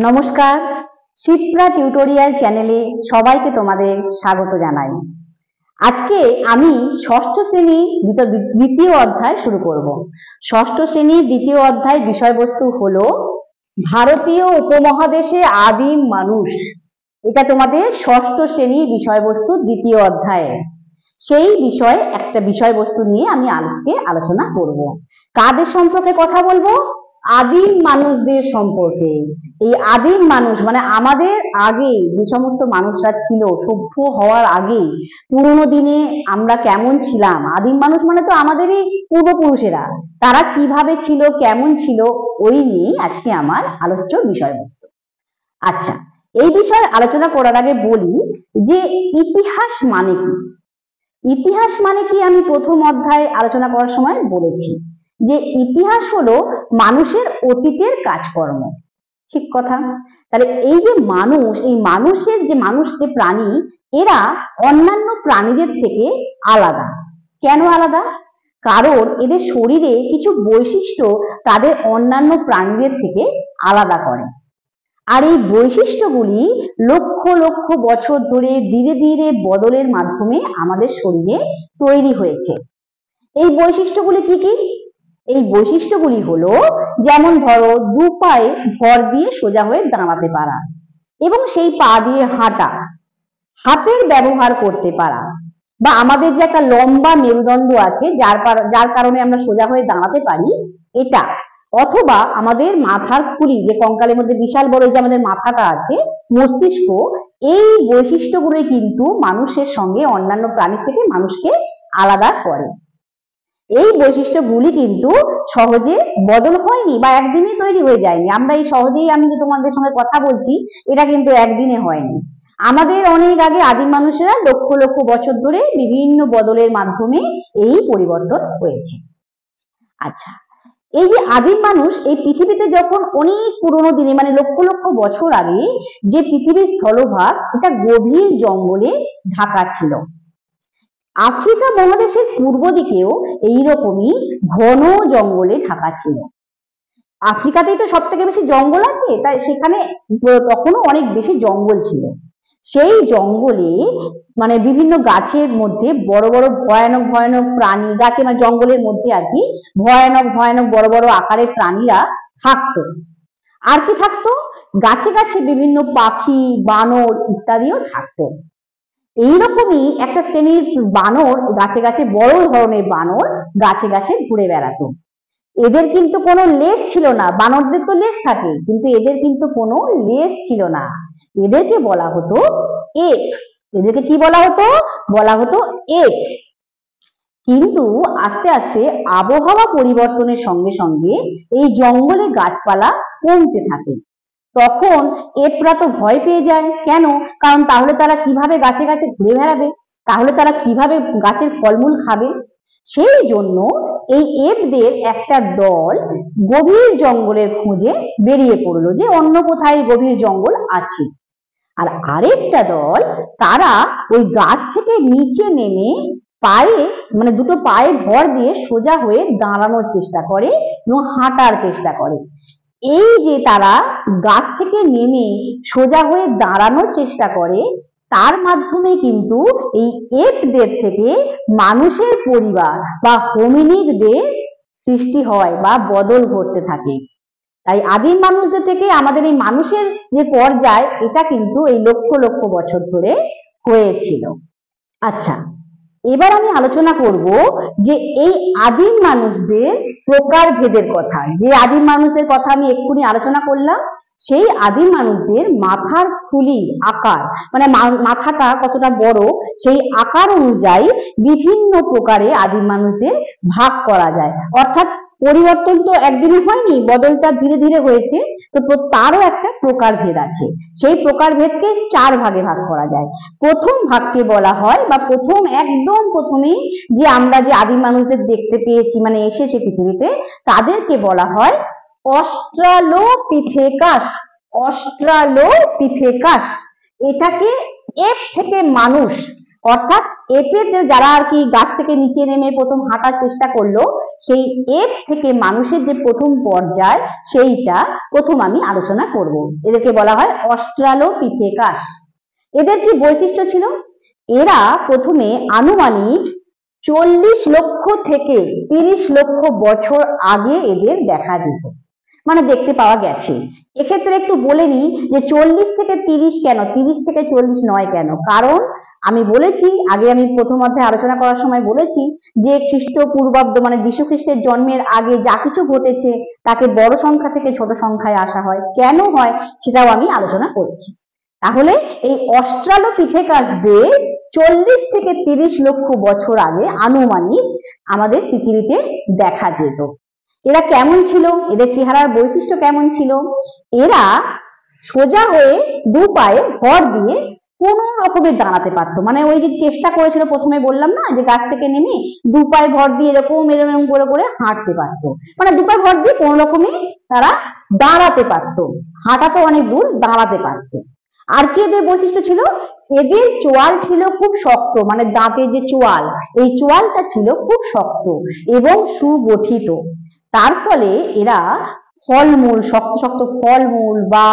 নমস্কার, শিপ্রা টিউটোরিয়াল চ্যানেলে সবাইকে তোমাদের স্বাগত জানাই। আজকে আমি ষষ্ঠ শ্রেণীর দ্বিতীয় অধ্যায় শুরু করব। ষষ্ঠ শ্রেণীর দ্বিতীয় অধ্যায় বিষয়বস্তু হলো ভারতীয় উপমহাদেশে আদিম মানুষ। এটা তোমাদের ষষ্ঠ শ্রেণীর বিষয়বস্তু দ্বিতীয় অধ্যায়ে। সেই বিষয়ে একটা বিষয়বস্তু নিয়ে আমি আজকে আলোচনা করব। কাদের সম্পর্কে কথা বলবো? আদিম মানুষদের সম্পর্কে। এই আদিম মানুষ মানে আমাদের আগে যে সমস্ত মানুষরা ছিল, সভ্য হওয়ার আগে পুরোনো দিনে আমরা কেমন ছিলাম। আদিম মানুষ মানে তো আমাদেরই পূর্বপুরুষেরা, তারা কিভাবে ছিল, কেমন ছিল, ওই নিয়ে আজকে আমার আলোচ্য বিষয়বস্তু। আচ্ছা, এই বিষয়ে আলোচনা করার আগে বলি যে ইতিহাস মানে কি। ইতিহাস মানে কি আমি প্রথম অধ্যায়ে আলোচনা করার সময় বলেছি যে ইতিহাস হলো মানুষের অতীতের কাজকর্ম। ঠিক কথা। তাহলে এই যে মানুষ, এই মানুষের যে প্রাণী, এরা অন্যান্য প্রাণীদের থেকে আলাদা। কেন আলাদা? কারণ এদের শরীরে কিছু বৈশিষ্ট্য তাদের অন্যান্য প্রাণীদের থেকে আলাদা করে। আর এই বৈশিষ্ট্যগুলি লক্ষ লক্ষ বছর ধরে ধীরে ধীরে বদলের মাধ্যমে আমাদের শরীরে তৈরি হয়েছে। এই বৈশিষ্ট্যগুলি কি কি? এই বৈশিষ্ট্যগুলি হলো, যেমন ধরো দু পায়ে ভর দিয়ে সোজা হয়ে দাঁড়াতে পারা, এবং সেই পা দিয়ে হাঁটা, হাতের ব্যবহার করতে পারা, বা আমাদের যে একটা লম্বা মেরুদণ্ড আছে যার কারণে আমরা সোজা হয়ে দাঁড়াতে পারি, এটা, অথবা আমাদের মাথার খুলি, যে কঙ্কালের মধ্যে বিশাল বড় যে আমাদের মাথাটা আছে, মস্তিষ্ক, এই বৈশিষ্ট্যগুলো কিন্তু মানুষের সঙ্গে অন্যান্য প্রাণীর থেকে মানুষকে আলাদা করে। এই বৈশিষ্ট্যগুলি কিন্তু সহজে বদল হয়নি বা একদিনে তৈরি হয়ে যায়নি। আমরা এই সহজেই, আমি যে তোমাদের সঙ্গে কথা বলছি, এটা কিন্তু একদিনে হয়নি। আমাদের অনেক আগে আদিম মানুষেরা লক্ষ লক্ষ বছর ধরে বিভিন্ন বদলের মাধ্যমে এই পরিবর্তন হয়েছে। আচ্ছা, এই যে আদিম মানুষ এই পৃথিবীতে যখন অনেক পুরোনো দিনে মানে লক্ষ লক্ষ বছর আগে যে পৃথিবীর স্থলভাগ, এটা গভীর জঙ্গলে ঢাকা ছিল। আফ্রিকা মহাদেশের পূর্ব দিকেও এইরকমই ঘন জঙ্গলে ঢাকা ছিল। আফ্রিকাতেই তো সব থেকে বেশি জঙ্গল আছে, তাই সেখানে তখনও অনেক বেশি জঙ্গল ছিল। সেই জঙ্গলে মানে বিভিন্ন গাছের মধ্যে বড় বড় ভয়ানক ভয়ানক প্রাণী, গাছে মানে জঙ্গলের মধ্যে আর কি ভয়ানক ভয়ানক বড় বড় আকারের প্রাণীরা থাকতো। আর কি থাকতো? গাছে গাছে বিভিন্ন পাখি, বানর ইত্যাদিও থাকতো। এইরকমই একটা শ্রেণীর বানর, গাছে গাছে বড় ধরনের বানর গাছে গাছে ঘুরে বেড়াতো। এদের কিন্তু কোনো লেজ ছিল না। বানরদের তো লেজ থাকে, কিন্তু এদের কিন্তু কোনো লেজ ছিল না। এদেরকে বলা হতো এপ। এদেরকে কি বলা হতো? বলা হতো এপ। কিন্তু আস্তে আস্তে আবহাওয়া পরিবর্তনের সঙ্গে সঙ্গে এই জঙ্গলে গাছপালা কমতে থাকে। তখন এপরা তো ভয় পেয়ে যায়। কেন? কারণ তাহলে তারা কিভাবে গাছে গাছে ঘুরে বেড়াবে, তাহলে তারা কিভাবে গাছের ফলমূল খাবে? সেই জন্য এই এপদের একটা দল গভীর জঙ্গলের খোঁজে বেরিয়ে পড়লো, যে অন্য কোথায় গভীর জঙ্গল আছে। আর আরেকটা দল, তারা ওই গাছ থেকে নিচে নেমে পায়ে মানে দুটো পায়ে ভর দিয়ে সোজা হয়ে দাঁড়ানোর চেষ্টা করে এবং হাঁটার চেষ্টা করে। এই যে তারা গাছ থেকে নেমে সোজা হয়ে দাঁড়ানোর চেষ্টা করে, তার মাধ্যমে কিন্তু এই এপদের থেকে মানুষের পরিবার বা হোমিনিডদের সৃষ্টি হয় বা বদল ঘটতে থাকে। তাই আদিম মানুষদের থেকে আমাদের এই মানুষের যে পর্যায়, এটা কিন্তু এই লক্ষ লক্ষ বছর ধরে হয়েছিল। আচ্ছা, এবার আমি আলোচনা করব যে এই আদিম মানুষদের প্রকারভেদের কথা। যে আদিম মানুষদের কথা আমি এক্ষুনি আলোচনা করলাম, সেই আদিম মানুষদের মাথার খুলি আকার মানে মাথাটা কতটা বড়, সেই আকার অনুযায়ী বিভিন্ন প্রকারে আদিম মানুষদের ভাগ করা যায়। অর্থাৎ পরিবর্তন তো একদিনে হয়নি, বদলটা ধীরে ধীরে হয়েছে। তো তারও একটা প্রকারভেদ আছে। সেই প্রকারভেদকে 4 ভাগে ভাগ করা যায়। প্রথম ভাগকে বলা হয়, বা একদম প্রথমেই যে আমরা যে আদিম মানুষদের দেখতে পেয়েছি মানে এসেছে পৃথিবীতে, তাদেরকে বলা হয় অস্ট্রালোপিথেকাস। অস্ট্রালোপিথেকাস, এটাকে এপ থেকে মানুষ অর্থাৎ এপেতে যারা আর কি গাছ থেকে নিচে নেমে প্রথম হাঁটার চেষ্টা করলো, সেই এপ থেকে মানুষের যে প্রথম পর্যায় সেইটা প্রথম আমি আলোচনা করব। এদেরকে বলা হয় অস্ট্রালোপিথেকাস। এদের কি বৈশিষ্ট্য ছিল? এরা প্রথমে আনুমানিক 40 লক্ষ থেকে 30 লক্ষ বছর আগে এদের দেখা যেত, মানে দেখতে পাওয়া গেছে। এক্ষেত্রে একটু বলে নিই যে 40 থেকে 30 কেন, 30 থেকে 40 নয় কেন? কারণ আমি বলেছি আগে, আমি প্রথম অধ্যায়ে আলোচনা করার সময় বলেছি যে খ্রিস্টপূর্বাব্দ মানে যীশু খ্রিস্টের জন্মের আগে যা কিছু ঘটেছে তাকে বড় সংখ্যা থেকে ছোট সংখ্যায় আসা হয়। কেন হয় সেটাও আমি আলোচনা করছি। তাহলে এই অস্ট্রালোপিথেকাসদের 40 থেকে 30 লক্ষ বছর আগে আনুমানিক আমাদের পৃথিবীতে দেখা যেত। এরা কেমন ছিল? এদের চেহারার বৈশিষ্ট্য কেমন ছিল? এরা সোজা হয়ে দু পায়ে ভর দিয়ে কোন রকমের দাঁড়াতে পারতো, মানে ওই যে চেষ্টা করেছিল প্রথমে বললাম না যে গাছ থেকে নেমে দু পায়ে ভর দিয়ে এরকম এরকম করে করে হাঁটতে পারতো, মানে দু পায়ে ভর দিয়ে কোন রকমে তারা দাঁড়াতে পারতো, হাঁটা তো অনেক দূর, দাঁড়াতে পারতো। আর কি এদের বৈশিষ্ট্য ছিল? এদের চোয়াল ছিল খুব শক্ত, মানে দাঁতের যে চোয়াল, এই চোয়ালটা ছিল খুব শক্ত এবং সুগঠিত। তার ফলে এরা ফলমূল, শক্ত শক্ত ফলমূল বা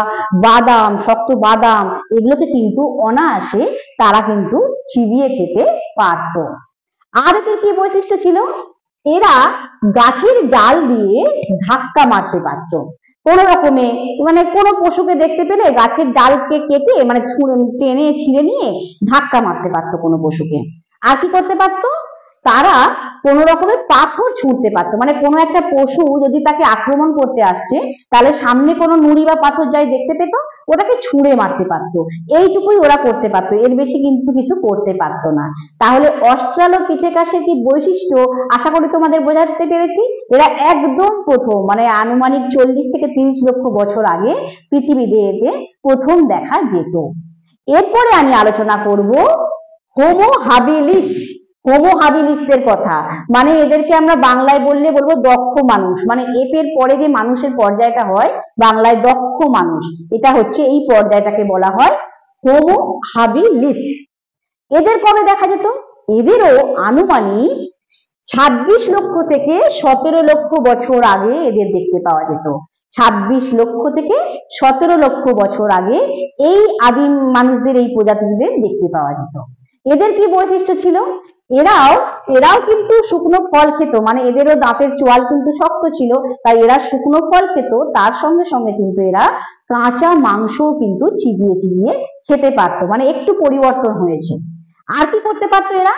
বাদাম, শক্ত বাদাম, এগুলোকে কিন্তু অনায়াসে তারা কিন্তু চিবিয়ে খেতে পারত। আর এদের কি বৈশিষ্ট্য ছিল? এরা গাছের ডাল দিয়ে ধাক্কা মারতে পারত কোন রকমে, মানে কোনো পশুকে দেখতে পেলে গাছের ডালকে কেটে মানে টেনে ছিঁড়ে নিয়ে ধাক্কা মারতে পারতো কোনো পশুকে। আর কি করতে পারতো? তারা কোন রকমের পাথর ছুঁড়তে পারতো, মানে কোনো একটা পশু যদি তাকে আক্রমণ করতে আসছে তাহলে সামনে কোনো নুড়ি বা পাথর যাই দেখতে পেত ওটাকে ছুঁড়ে মারতে পারতো। এইটুকুই ওরা করতে পারতো, এর বেশি কিন্তু কিছু করতে পারতো না। তাহলে অস্ট্রালোপিথেকাসের কি বৈশিষ্ট্য আশা করি তোমাদের বোঝাতে পেরেছি। এরা একদম প্রথম, মানে আনুমানিক 40 থেকে 30 লক্ষ বছর আগে পৃথিবীতে এতে প্রথম দেখা যেত। এরপরে আমি আলোচনা করব হোমো হাবিলিস। হোমো হাবিলিসদের কথা, মানে এদেরকে আমরা বাংলায় বললে বলবো দক্ষ মানুষ, মানে এর পরে যে মানুষের পর্যায়টা হয় বাংলায় দক্ষ মানুষ, এটা হচ্ছে এই পর্যায়টাকে বলা হয় হোমো হাবিলিস। এদের কবে দেখা যেত? এদেরও আনুমানিক 26 লক্ষ থেকে 17 লক্ষ বছর আগে এদের দেখতে পাওয়া যেত। 26 লক্ষ থেকে 17 লক্ষ বছর আগে এই আদিম মানুষদের, এই প্রজাতিদের দেখতে পাওয়া যেত। এদের কি বৈশিষ্ট্য ছিল? এরাও কিন্তু শুকনো ফল খেত, মানে এদেরও দাঁতের চোয়াল কিন্তু শক্ত ছিল, তাই এরা শুকনো ফল খেত, তার সঙ্গে সঙ্গে কিন্তু এরা কাঁচা মাংসও কিন্তু চিবিয়ে চিবিয়ে খেতে পারতো, মানে একটু পরিবর্তন হয়েছে। আর কি করতে পারতো এরা?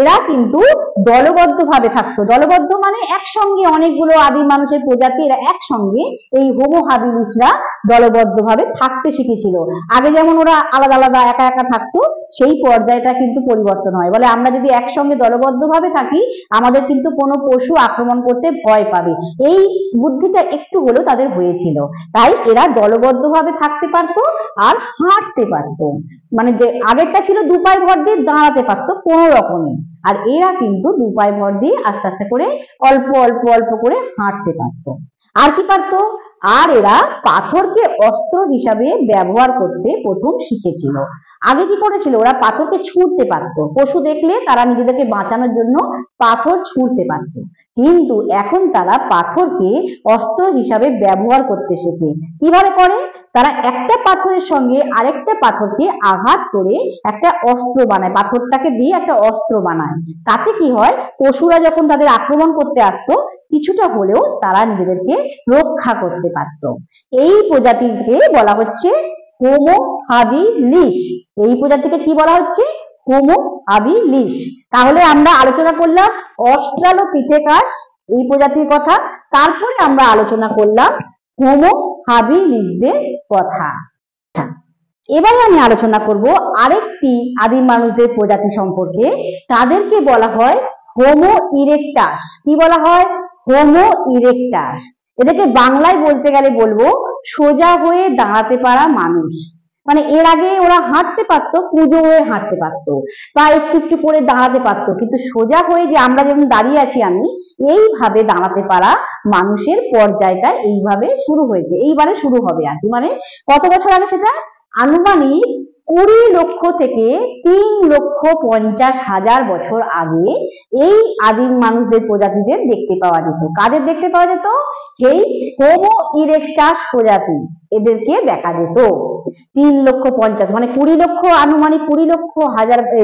এরা কিন্তু দলবদ্ধ ভাবে থাকতো। দলবদ্ধ মানে একসঙ্গে অনেকগুলো আদিম মানুষের প্রজাতি এরা একসঙ্গে, এই হোমো হাবিলিসরা দলবদ্ধ ভাবে থাকতে শিখেছিল। আগে যেমন ওরা আলাদা আলাদা একা একা থাকতো, সেই পর্যায়টা কিন্তু পরিবর্তন হয়। বলে আমরা যদি একসঙ্গে দলবদ্ধ ভাবে থাকি আমাদের কিন্তু কোনো পশু আক্রমণ করতে ভয় পাবে, এই বুদ্ধিটা একটু হলেও তাদের হয়েছিল। তাই এরা দলবদ্ধ ভাবে থাকতে পারতো আর হাঁটতে পারতো, মানে যে আগেরটা ছিল দু পায়ে ভর দিয়ে দাঁড়াতে পারতো কোনো রকমে, আর এরা কিন্তু দু পায়ে ভর দিয়ে আস্তে আস্তে করে অল্প অল্প অল্প করে হাঁটতে পারতো। আর কি পারতো? আর এরা পাথরকে অস্ত্র হিসাবে ব্যবহার করতে প্রথম শিখেছিল। আগে কি করেছিল? ওরা পাথরকে ছুঁড়তে পারতো, পশু দেখলে তারা নিজেদেরকে বাঁচানোর জন্য পাথর ছুঁড়তে পারতো, কিন্তু এখন তারা পাথরকে অস্ত্র হিসাবে ব্যবহার করতে শেখে। কিভাবে করে? তারা একটা পাথরের সঙ্গে আরেকটা পাথরকে আঘাত করে একটা অস্ত্র বানায়, পাথরটাকে দিয়ে একটা অস্ত্র বানায়। তাতে কি হয়? পশুরা যখন তাদের আক্রমণ করতে আসতো কিছুটা হলেও তারা নিজেদেরকে রক্ষা করতে পারত। এই প্রজাতিকে বলা হচ্ছে হোমো হাবিলিস। এই প্রজাতিকে কি বলা হচ্ছে? Homo habilis. তাহলে আমরা আলোচনা করলাম অস্ট্রালোপিথেকাস এই প্রজাতির কথা, তারপরে আমরা আলোচনা করলাম হোমো হাবিলিসদের কথা। এবারে আমি আলোচনা করব আরেকটি আদিম মানুষদের প্রজাতি সম্পর্কে, তাদেরকে বলা হয় হোমো ইরেক্টাস। কি বলা হয়? Homo erectus. এদেরকে বাংলায় বলতে গেলে বলবো সোজা হয়ে দাঁড়াতে পারা মানুষ। মানে এর আগে ওরা হাঁটতে পারতো, কুঁজো হয়ে হাঁটতে পারতো বা একটু একটু করে দাঁড়াতে পারতো, কিন্তু সোজা হয়ে যে আমরা যেমন দাঁড়িয়ে আছি আমি, এইভাবে দাঁড়াতে পারা মানুষের পর্যায়টা এইভাবে শুরু হয়েছে, এইবারে শুরু হবে আর কি। মানে কত বছর আগে সেটা? আনুমানিক 20 লক্ষ থেকে 3,50,000 বছর আগে এই আদিম মানুষদের প্রজাতিদের দেখতে পাওয়া যেত। কাদের দেখতে পাওয়া যেত? এই হোমো ইরেক্টাস প্রজাতি, এদেরকে দেখা যেত 3,50,000 মানে 20 লক্ষ, আনুমানিক 20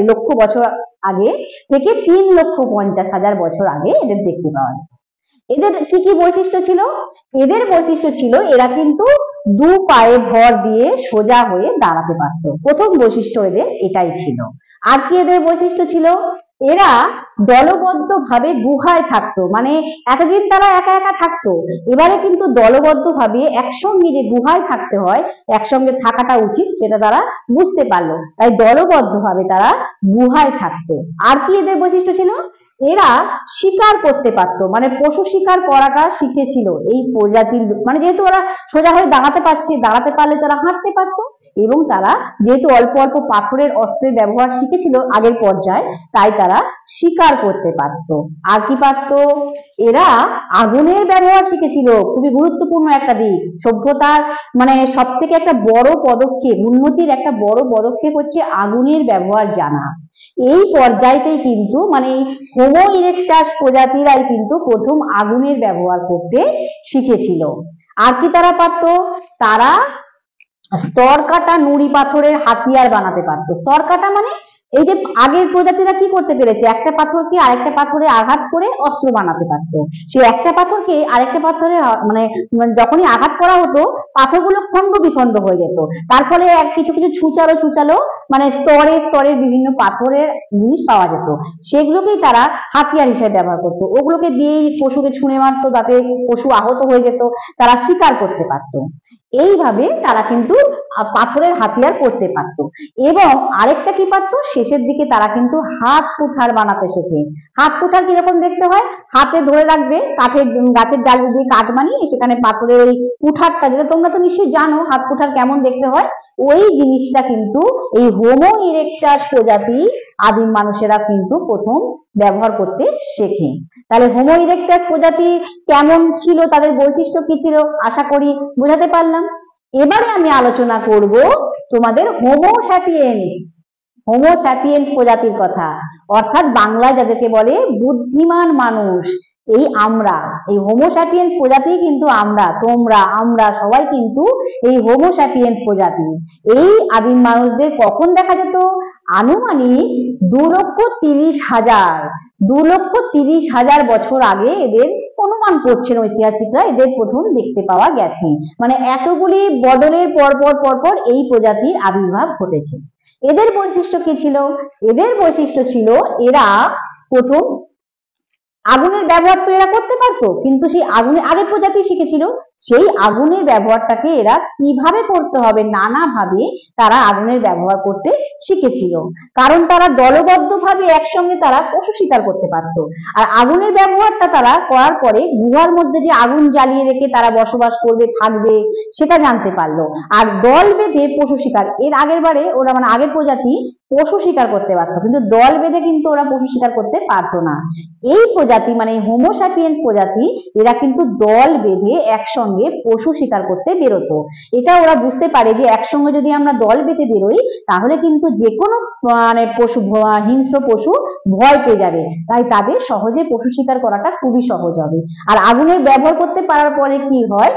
লক্ষ বছর আগে থেকে 3,50,000 বছর আগে এদের দেখতে পাওয়া যেত। এদের কি কি বৈশিষ্ট্য ছিল? এদের বৈশিষ্ট্য ছিল এরা কিন্তু দু পায়ে ভর দিয়ে সোজা হয়ে দাঁড়াতে পারত। প্রথম বৈশিষ্ট্য এদের এটাই ছিল। আর কি এদের বৈশিষ্ট্য ছিল? এরা দলবদ্ধভাবে গুহায় থাকতো, মানে এতদিন তারা একা একা থাকতো, এবারে কিন্তু দলবদ্ধভাবে একসঙ্গে যে গুহায় থাকতে হয়, একসঙ্গে থাকাটা উচিত সেটা তারা বুঝতে পারলো, তাই দলবদ্ধভাবে তারা গুহায় থাকতো। আর কি এদের বৈশিষ্ট্য ছিল? এরা শিকার করতে পারতো, মানে পশু শিকার করাটা শিখেছিল এই প্রজাতির, মানে যেহেতু ওরা সোজা হয়ে দাঁড়াতে পারলে তারা হাঁটতে পারতো, এবং তারা যেহেতু অল্প অল্প পাথরের অস্ত্রের ব্যবহার শিখেছিল আগের পর্যায়ে, তাই তারা শিকার করতে পারতো। আর কি পারতো? এরা আগুনের ব্যবহার শিখেছিল, খুবই গুরুত্বপূর্ণ একটা দিক। সভ্যতার মানে সব থেকে একটা বড় পদক্ষেপ, উন্নতির একটা বড় পদক্ষেপ হচ্ছে আগুনের ব্যবহার জানা। এই পর্যায়তেই কিন্তু মানে হোমো ইরেক্টাস প্রজাতিরাই কিন্তু প্রথম আগুনের ব্যবহার করতে শিখেছিল। আর কি তারা পারতো? তারা স্তর কাটা নুড়ি পাথরের হাতিয়ার বানাতে পারতো। স্তর কাটা মানে এই যে আগের প্রজাতিরা কি করতে পেরেছে, একটা পাথরকে আরেকটা পাথরে আঘাত করে অস্ত্র বানাতে পারতো। সেই একটা পাথরকে আরেকটা পাথরে মানে যখনই আঘাত করা হতো, পাথরগুলো খন্ড বিখণ্ড হয়ে যেত। তার ফলে কিছু কিছু ছুচালো মানে স্তরে স্তরে বিভিন্ন পাথরের জিনিস পাওয়া যেত, সেগুলোকেই তারা হাতিয়ার হিসেবে ব্যবহার করতো। ওগুলোকে দিয়েই পশুকে ছুঁড়ে মারতো, যাতে পশু আহত হয়ে যেত, তারা শিকার করতে পারতো। এইভাবে তারা কিন্তু পাথরের হাতিয়ার করতে পারত। এবং আরেকটা কি পারতো, শেষের দিকে তারা কিন্তু হাত কুঠার বানাতে শেখে। হাত কুঠার কিরকম দেখতে হয়? হাতে ধরে রাখবে, কাঠের গাছের ডাল দিয়ে কাঠ বানিয়ে সেখানে পাথরের ওই কুঠারটা, যেটা তোমরা তো নিশ্চয়ই জানো হাত কুঠার কেমন দেখতে হয়, ওই জিনিসটা কিন্তু এই হোমো ইরেক্টাস প্রজাতি আদিম মানুষেরা কিন্তু প্রথম ব্যবহার করতে শেখে। তাহলে হোমো ইরেক্টাস প্রজাতি কেমন ছিল, তাদের বৈশিষ্ট্য কি ছিল, আশা করি বোঝাতে পারলাম। এবারে আমি আলোচনা করব তোমাদের হোমো স্যাপিয়েন্স প্রজাতির কথা, অর্থাৎ বাংলায় যাদেরকে বলে বুদ্ধিমান মানুষ। এই আমরা, এই হোমো স্যাপিয়েন্স প্রজাতি কিন্তু আমরা সবাই কিন্তু এই হোমো স্যাপিয়েন্স প্রজাতি। এই আদিম মানুষদের কখন দেখা যেত? আনুমানিক 2,30,000 বছর আগে এদের অনুমান করছেন ঐতিহাসিকরা, এদের প্রথম দেখতে পাওয়া গেছে। মানে এতগুলি বদলের পরপর এই প্রজাতির আবির্ভাব ঘটেছে। এদের বৈশিষ্ট্য কি ছিল? এদের বৈশিষ্ট্য ছিল এরা প্রথম আগুনের ব্যবহার তো এরা করতে পারতো, কিন্তু সেই আগুনের আগের প্রজাতি শিখেছিল, সেই আগুনের ব্যবহারটাকে এরা কিভাবে করতে হবে নানাভাবে তারা আগুনের ব্যবহার করতে শিখেছিল। কারণ তারা দলবদ্ধভাবে একসঙ্গে তারা পশু শিকার করতে পারত। আর আগুনের ব্যবহারটা তারা করার পরে গুহার মধ্যে যে আগুন জ্বালিয়ে রেখে তারা বসবাস করবে, থাকবে, সেটা জানতে পারলো। আর দল বেঁধে পশু শিকার, এর আগের বারে ওরা মানে আগের প্রজাতি পশু শিকার করতে পারতো, কিন্তু দল বেঁধে কিন্তু ওরা পশু শিকার করতে পারতো না। এই প্রজাতি মানে হোমো স্যাপিয়েন্স প্রজাতি, এরা কিন্তু দল বেঁধে একসঙ্গে পশু শিকার করতে বেরোতো। এটা ওরা বুঝতে পারে যে একসঙ্গে যদি আমরা দল বেঁধে বেরোই, তাহলে কিন্তু যে কোনো মানে পশু, হিংস্র পশু ভয় পেয়ে যাবে, তাই তাদের সহজে পশু শিকার করাটা খুবই সহজ হবে। আর আগুনের ব্যবহার করতে পারার পরে কি হয়,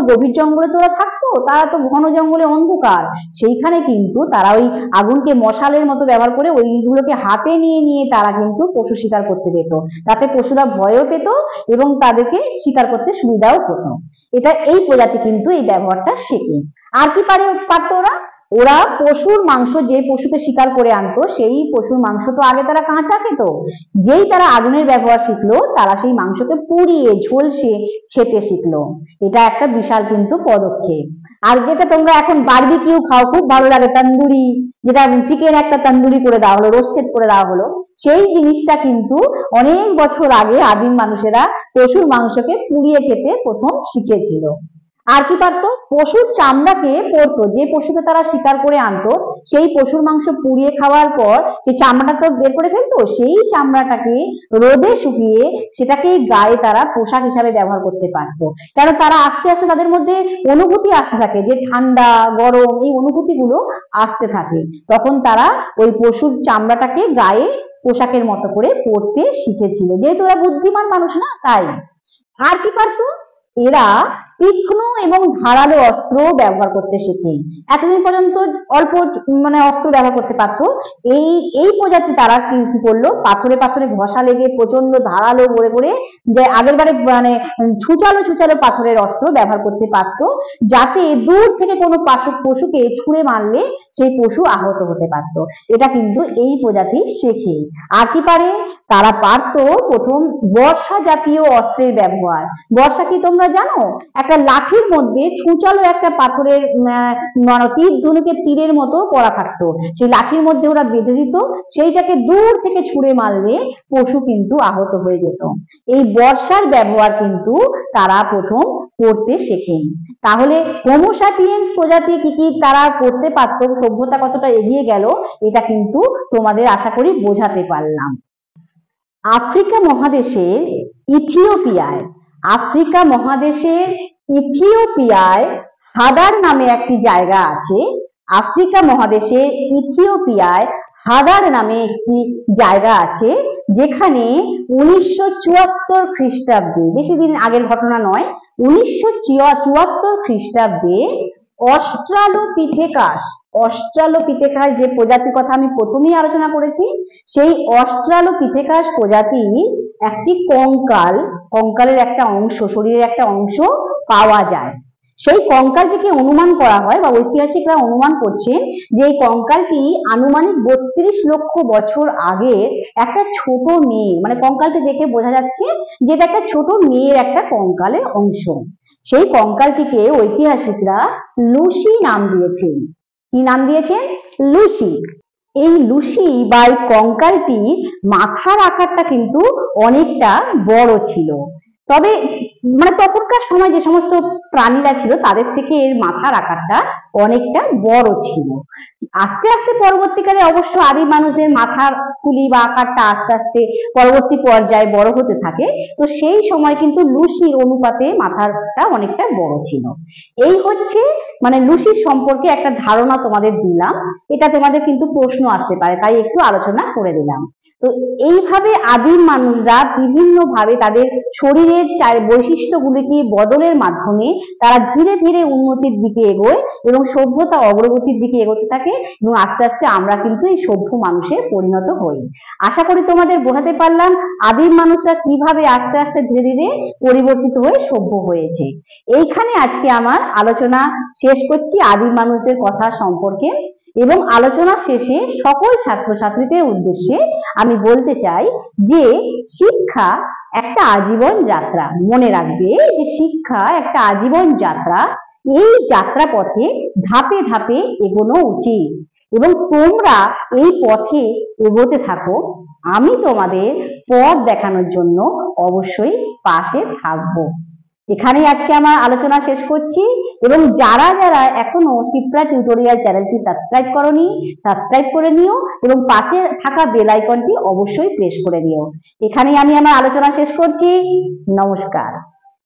গভীর জঙ্গলে তো ওরা থাকতো, তারা তো ঘন জঙ্গলে অন্ধকার, সেইখানে কিন্তু তারা ওই আগুনকে মশালের মতো ব্যবহার করে ওইগুলোকে হাতে নিয়ে তারা কিন্তু পশু শিকার করতে যেত, তাতে পশুরা ভয়ও পেত এবং তাদেরকে শিকার করতে সুবিধাও হতো। এটা এই প্রজাতি কিন্তু এই ব্যবহারটা শেখে। আর কি পারতো ওরা পশুর মাংস, যে পশুকে শিকার করে আনতো সেই পশুর মাংস তো আগে তারা কাঁচা খেত, যেই তারা আগুনের ব্যবহার শিখলো, তারা সেই মাংসকে পুড়িয়ে ঝলসে খেতে শিখলো। এটা একটা বিশাল কিন্তু পদক্ষেপ। আর যেটা তোমরা এখন বারবিকিউ খাও, খুব ভালো লাগে, তন্দুরি, যেটা চিকেন একটা তন্দুরি করে দেওয়া হলো, রোস্টেড করে দেওয়া হলো, সেই জিনিসটা কিন্তু অনেক বছর আগে আদিম মানুষেরা পশুর মাংসকে পুড়িয়ে খেতে প্রথম শিখেছিল। আর কি পারতো, পশুর চামড়াকে পরতো, যে পশুকে তারা শিকার করে আনতো সেই পশুর মাংস পুড়িয়ে খাওয়ার পর সেই চামড়াটা তো বের করে ফেলতো, সেই চামড়াটাকে রোদে শুকিয়ে সেটাকে গায়ে তারা পোশাক হিসাবে ব্যবহার করতে পারতো। কারণ তারা আস্তে আস্তে তাদের মধ্যে অনুভূতি আসতে থাকে, যে ঠান্ডা গরম এই অনুভূতিগুলো আসতে থাকে, তখন তারা ওই পশুর চামড়াটাকে গায়ে পোশাকের মতো করে পরতে শিখেছিল, যেহেতু ওরা বুদ্ধিমান মানুষ না তাই। আর কি পারতো, এরা তীক্ষ্ণ এবং ধারালো অস্ত্র ব্যবহার করতে শেখে। এতদিন পর্যন্ত অল্প অস্ত্র ব্যবহার করতে পারতো, এই এই প্রজাতি তারা কি করলো, পাথরে পাথরে ঘষা লেগে প্রচন্ড ধারালো করে যে আগের বারে ছুচালো ছুচালো পাথরের অস্ত্র ব্যবহার করতে পারতো, যাতে দূর থেকে কোনো পশুকে ছুঁড়ে মারলে সেই পশু আহত হতে পারতো। এটা কিন্তু এই প্রজাতি শেখে। আর কি পারে, তারা পারতো প্রথম বর্ষা জাতীয় অস্ত্রের ব্যবহার। বর্ষা কি তোমরা জানো? একটা লাঠির মধ্যে ছুঁচালো একটা পাথরের তীর ধনুকের তীরের মতো করা থাকতো, সেই লাঠির মধ্যে ওরা বেঁধে দিত, সেইটাকে দূর থেকে ছুঁড়ে মারলে পশু কিন্তু আহত হয়ে যেত। এই বর্ষার ব্যবহার কিন্তু তারা প্রথম করতে শেখেন। তাহলে হোমো স্যাপিয়েন্স প্রজাতি কি কি তারা করতে পারতো, সভ্যতা কতটা এগিয়ে গেল, এটা কিন্তু তোমাদের আশা করি বোঝাতে পারলাম। আফ্রিকা মহাদেশের ইথিওপিয়ায় হাদার নামে একটি জায়গা আছে। আফ্রিকা মহাদেশের ইথিওপিয়ায় হাদার নামে একটি জায়গা আছে, যেখানে 1974 খ্রিস্টাব্দে, বেশি দিন আগের ঘটনা নয়, 1974 খ্রিস্টাব্দে অস্ট্রালোপিথেকাস যে প্রজাতির কথা আমি প্রথমেই আলোচনা করেছি, সেই অস্ট্রালোপিথেকাস প্রজাতি একটি কঙ্কালের একটা অংশ, শরীরের একটা অংশ পাওয়া যায়। সেই কঙ্কালটিকে অনুমান করা হয় বা ঐতিহাসিকরা অনুমান করছেন যে এই কঙ্কালটি আনুমানিক 32 লক্ষ বছর আগে একটা ছোট মেয়ে, কঙ্কালটি দেখে বোঝা যাচ্ছে যে এটা একটা ছোট মেয়ের একটা কঙ্কালের অংশ। সেই কঙ্কালটিকে ঐতিহাসিকরা লুসি নাম দিয়েছেন। কি নাম দিয়েছেন? লুসি। এই লুসি বা এই কঙ্কালটির মাথার আকারটা কিন্তু অনেকটা বড় ছিল, তবে তখনকার সময় যে সমস্ত প্রাণীরা ছিল তাদের থেকে এর মাথার আকারটা অনেকটা বড় ছিল। আস্তে আস্তে পরবর্তীকালে অবশ্য আদিম মানুষদের মাথার খুলি বা আকারটা আস্তে আস্তে পরবর্তী পর্যায়ে বড় হতে থাকে, তো সেই সময় কিন্তু লুসির অনুপাতে মাথাটা অনেকটা বড় ছিল। এই হচ্ছে লুসির সম্পর্কে একটা ধারণা তোমাদের দিলাম, এটা তোমাদের কিন্তু প্রশ্ন আসতে পারে, তাই একটু আলোচনা করে দিলাম। তো এইভাবে আদিম মানুষরা বিভিন্ন ভাবে তাদের শরীরের বৈশিষ্ট্যগুলিকে বদলের মাধ্যমে তারা ধীরে ধীরে উন্নতির দিকে এগোয় এবং সভ্যতা অগ্রগতির দিকে এগোতে থাকে, এবং আস্তে আস্তে আমরা কিন্তু এই সভ্য মানুষে পরিণত হই। আশা করি তোমাদের বোঝাতে পারলাম আদিম মানুষরা কিভাবে আস্তে আস্তে ধীরে ধীরে পরিবর্তিত হয়ে সভ্য হয়েছে। এইখানে আজকে আমার আলোচনা শেষ করছি আদিম মানুষদের কথা সম্পর্কে, এবং আলোচনা শেষে সকল ছাত্রছাত্রীদের উদ্দেশ্যে আমি বলতে চাই যে শিক্ষা একটা আজীবন যাত্রা। মনে রাখবে যে শিক্ষা একটা আজীবন যাত্রা। এই যাত্রা পথে ধাপে ধাপে এগোনো উচিত, এবং তোমরা এই পথে এগোতে থাকো। আমি তোমাদের পথ দেখানোর জন্য অবশ্যই পাশে থাকবো। এখানেই আজকে আমার আলোচনা শেষ করছি, এবং যারা যারা এখনো শিপ্রা টিউটোরিয়াল চ্যানেলটি সাবস্ক্রাইব করোনি, সাবস্ক্রাইব করে নিও, এবং পাশে থাকা বেল আইকনটি অবশ্যই প্রেস করে দিও। এখানেই আমি আমার আলোচনা শেষ করছি। নমস্কার।